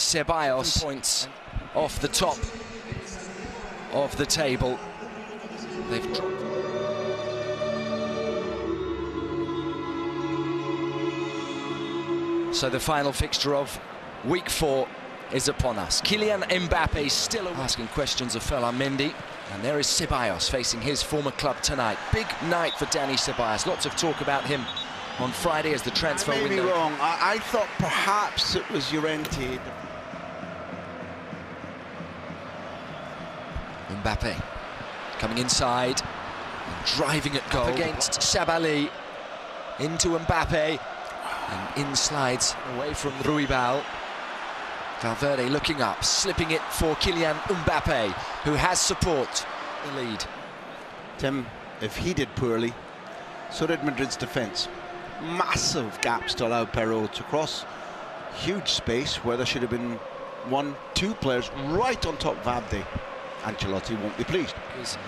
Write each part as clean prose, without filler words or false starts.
Ceballos points off the top of the table. They've dropped. So the final fixture of week 4 is upon us. Kylian Mbappe still asking questions of Mendy, and there is Ceballos facing his former club tonight. Big night for Dani Ceballos. Lots of talk about him on Friday as the transfer window. I may be wrong. I thought perhaps it was Llorente. Mbappe coming inside, and driving at goal against Sabali. Into Mbappe, and in slides away from Ruibal. Valverde looking up, slipping it for Kylian Mbappe, who has support. The lead. Tim, if he did poorly, so did Madrid's defence. Massive gaps to allow Perrault to cross. Huge space where there should have been 1-2 players right on top of Valverde. Ancelotti won't be pleased. There's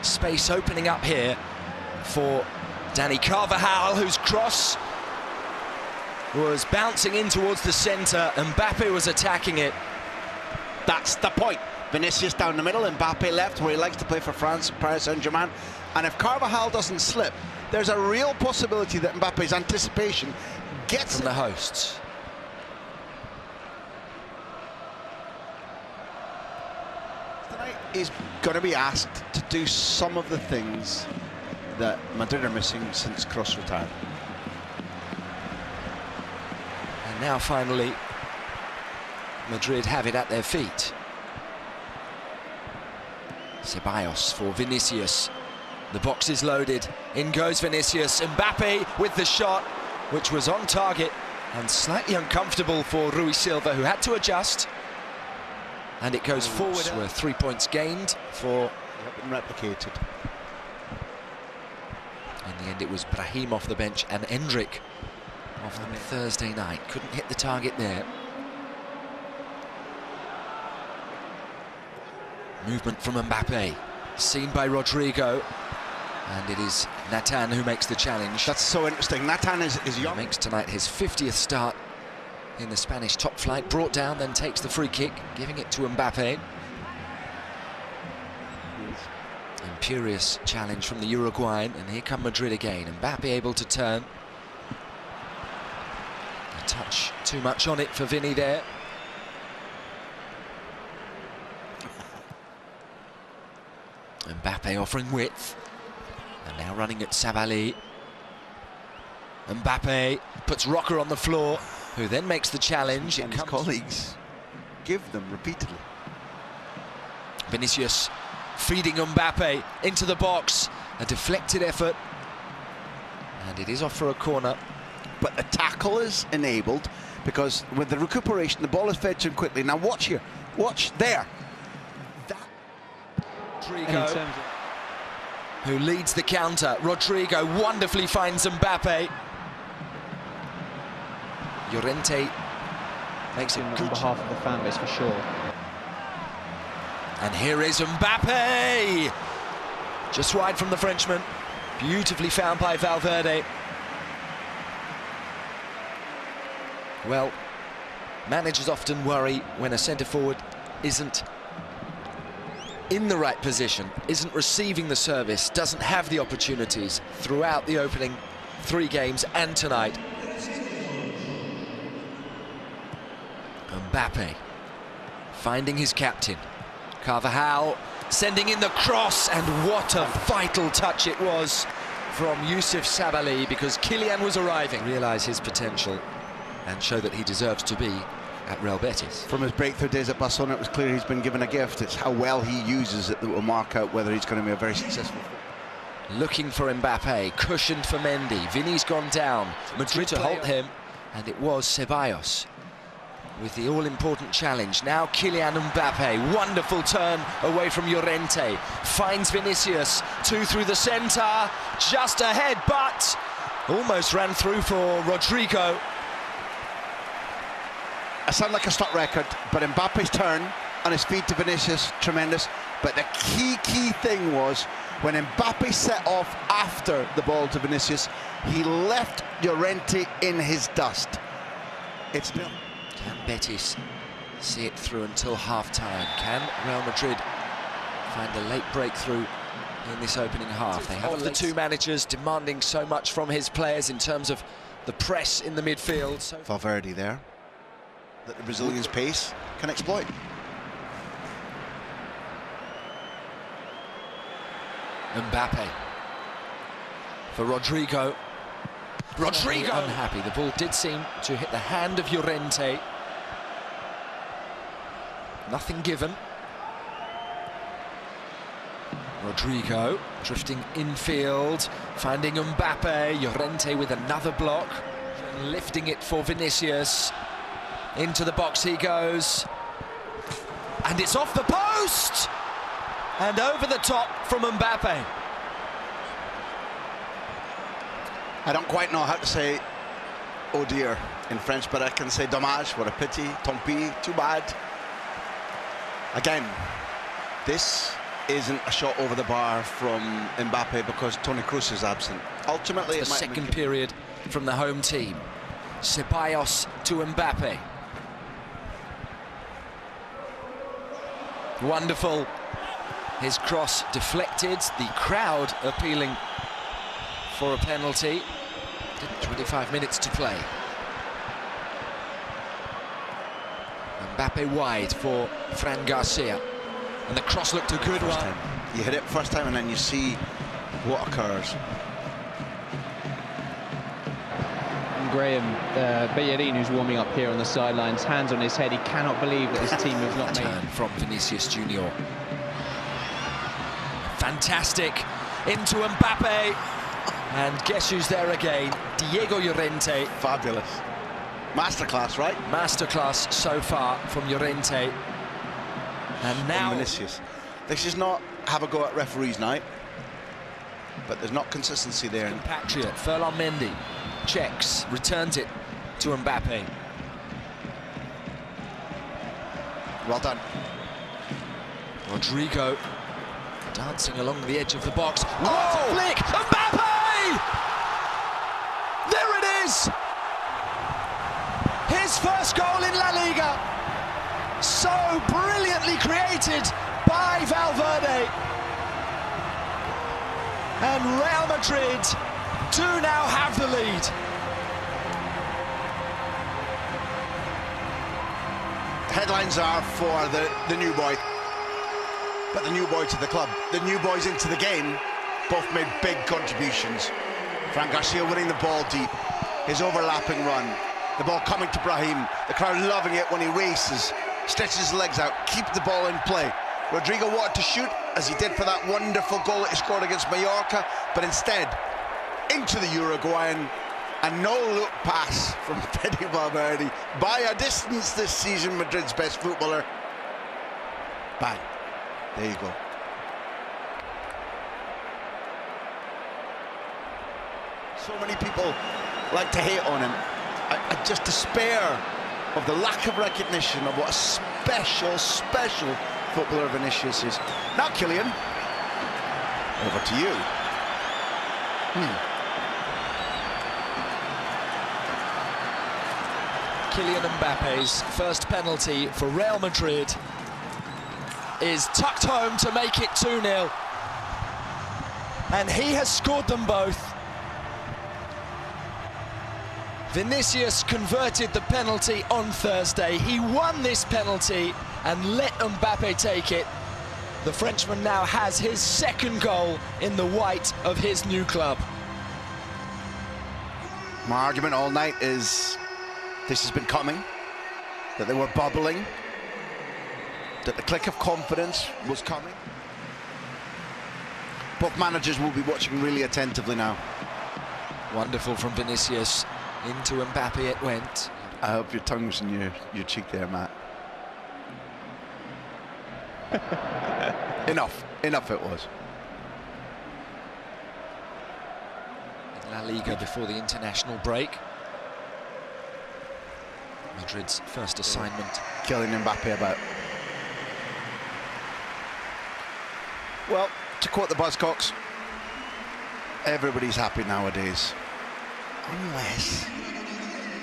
space opening up here for Dani Carvajal, whose cross was bouncing in towards the centre. Mbappe was attacking it. That's the point. Vinicius down the middle, Mbappe left, where he likes to play for France, Paris Saint-Germain. And if Carvajal doesn't slip, there's a real possibility that Mbappe's anticipation gets from the hosts. Tonight he's going to be asked to do some of the things that Madrid are missing since Kroos retired. And now finally Madrid have it at their feet. Ceballos for Vinicius. The box is loaded. In goes Vinicius. Mbappe with the shot, which was on target and slightly uncomfortable for Rui Silva, who had to adjust. And it goes forward. Were 3 points gained for... replicated. In the end, it was Brahim off the bench and Endrick off the Thursday night. Couldn't hit the target there. Movement from Mbappe, seen by Rodrigo, and it is Nathan who makes the challenge. That's so interesting. Nathan is young. He makes tonight his 50th start in the Spanish top flight. Brought down, then takes the free kick, giving it to Mbappe. Imperious challenge from the Uruguayan, and here come Madrid again. Mbappe able to turn. A touch too much on it for Vinny there. Mbappe offering width, and now running at Sabali. Mbappe puts Rocker on the floor, who then makes the challenge. And his colleagues give them repeatedly. Vinicius feeding Mbappe into the box. A deflected effort, and it is off for a corner. But the tackle is enabled because with the recuperation, the ball is fed to him quickly. Now watch here, watch there. Rodrigo, who leads the counter. Rodrigo wonderfully finds Mbappe. Llorente makes it on behalf of the fan base for sure. And here is Mbappe, just wide from the Frenchman. Beautifully found by Valverde. Well, managers often worry when a centre-forward isn't in the right position, isn't receiving the service, doesn't have the opportunities throughout the opening 3 games and tonight. Mbappe finding his captain. Carvajal sending in the cross, and what a vital touch it was from Youssouf Sabaly, because Kylian was arriving. Realise his potential and show that he deserves to be at Real Betis. From his breakthrough days at Barcelona, it was clear he's been given a gift. It's how well he uses it that will mark out whether he's going to be a very successful. Looking for Mbappe, cushioned for Mendy. Vinny's gone down. Madrid to halt him, and it was Ceballos with the all-important challenge. Now Kylian Mbappe, wonderful turn away from Llorente. Finds Vinicius, 2 through the centre, just ahead, but almost ran through for Rodrigo. I sound like a stock record, but Mbappe's turn on his feet to Vinicius, tremendous. But the key thing was when Mbappe set off after the ball to Vinicius, he left Llorente in his dust. It's nil. Can Betis see it through until half-time. Can Real Madrid find a late breakthrough in this opening half? They have the two managers demanding so much from his players in terms of the press in the midfield. So Valverde there, that the Brazilians' pace can exploit. MBAPE for Rodrigo. Rodrigo unhappy. The ball did seem to hit the hand of Llorente. Nothing given. Rodrigo drifting infield, finding MBAPE. Llorente with another block, and lifting it for Vinicius. Into the box he goes, and it's off the post, and over the top from MBAPE. I don't quite know how to say "oh dear" in French, but I can say "dommage," what a pity, tant pis, too bad. Again, this isn't a shot over the bar from MBAPE because Toni Kroos is absent. Ultimately, it's the second period from the home team. Ceballos to MBAPE. Wonderful. His cross deflected. The crowd appealing for a penalty. 25 minutes to play. MBAPE wide for Fran Garcia. And the cross looked a good one. You hit it first time and then you see what occurs. And Graham, Bellerin, who's warming up here on the sidelines, hands on his head. He cannot believe that his team have not made. Turn from Vinicius Junior. Fantastic into MBAPE. And guess who's there again? Diego Llorente. Fabulous. Masterclass, right? Masterclass so far from Llorente. And now Vinicius. This is not have a go at referees' night, but there's not consistency there. Compatriot Ferland Mendy checks, returns it to MBAPE. Well done. Rodrigo dancing along the edge of the box. What a flick! MBAPE! There it is! His first goal in La Liga. So brilliantly created by Valverde. And Real Madrid do now have the lead. Headlines are for the new boy, but the new boy to the club, the new boys into the game, both made big contributions. Fran Garcia winning the ball deep, his overlapping run, the ball coming to Brahim, the crowd loving it when he races, stretches his legs out, keep the ball in play. Rodrigo wanted to shoot, as he did for that wonderful goal that he scored against Mallorca, but instead, into the Uruguayan, a no-look pass from Fede Valverde. By a distance this season, Madrid's best footballer. Bang. There you go. So many people like to hate on him. I just despair of the lack of recognition of what a special footballer Vinicius is. Now, KILIAN, over to you. Kylian Mbappe's first penalty for Real Madrid is tucked home to make it 2-0. And he has scored them both. Vinicius converted the penalty on Thursday. He won this penalty and let MBAPE take it. The Frenchman now has his second goal in the white of his new club. My argument all night is this has been coming, that they were bubbling, that the click of confidence was coming. Both managers will be watching really attentively now. Wonderful from Vinicius. Into MBAPE it went. I hope your tongue's in your cheek there, Matt. Enough it was. In La Liga before the international break. Madrid's first assignment. Kylian Mbappe about. Well, to quote the Buzzcocks, everybody's happy nowadays. Unless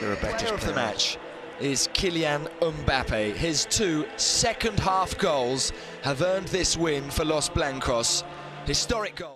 they're a Betis Player of the player. match is Kylian MBAPE. His 2 second-half goals have earned this win for Los Blancos. Historic goal.